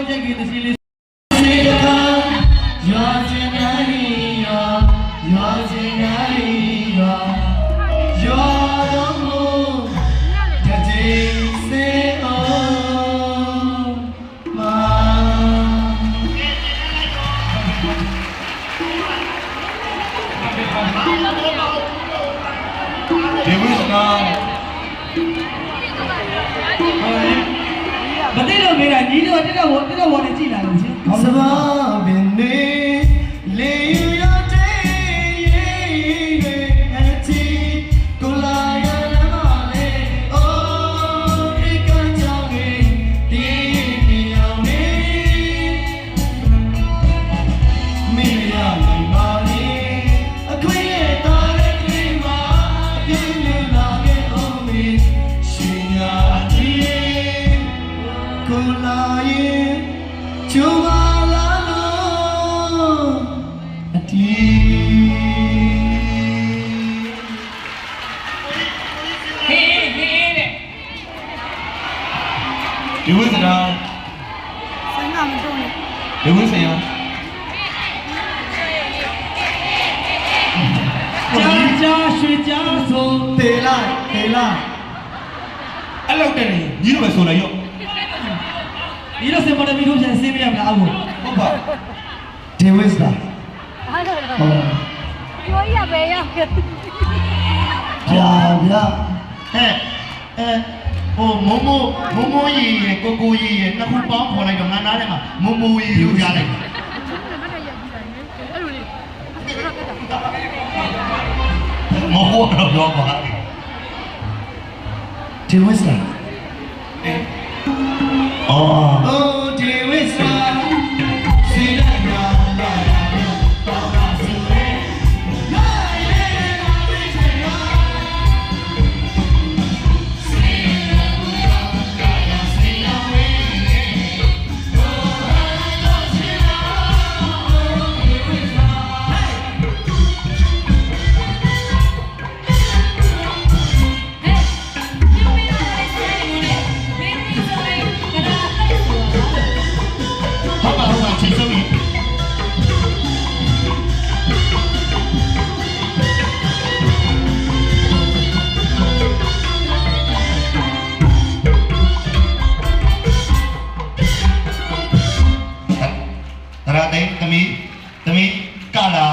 ဝင်ချက်ကြီးတစီလေးဒီဝိစနာမသိလို့မေးတာညီတို့တက်တော့ဝေါ်နေကြည့်လာလို့ရှင်စဘာပင်နေလေယူရတဲ့ရေအတီကိုလာရလာလေအိုးဒီကကြောင့်ဒီမြောင်နေမိရနိုင်ပါလေအခွင့်ရဲ့တာတဲ့ဒီမှာပြင်းနေလာခဲ့အောင်မေရှင်ညာဒီကိုလာရင်ကျူပါလာလို့အတီဟေးတဲ့ဒီဝိစနာဆိုင်ကမတော့နဲ့ဒီဝိစရာကြာရွှေကြာဆိုတေလိုက်အဲ့လောက်တည်းညီတို့ပဲဆိုလိုက်ရော့ဒီလိုစင်ပေါ်တယ်ပြီးတော့ပြန်ဆင်းမရမလားအဘဟုတ်ပါဒေဝစ်တာဟုတ်ပြောရပဲရဗျာဟဲ့ဟိုမိုးရီရယ်ကိုရီရယ်နှစ်ခုပေါင်းခေါ်လိုက်တော့ငါနားထဲမှာမိုးရီလို့ရလိုက်မိုးတော့ပြောပါဒေဝစ်တာအော်ဒေဝစ်တာစီလိုက်နာလာတော့ပါစီလေလာရဲလာပြီးချင်လာစီရမူကာယာစီယဝေဘိုးဟန်တော့စီလာဒေဝစ်တာသမီးကလာ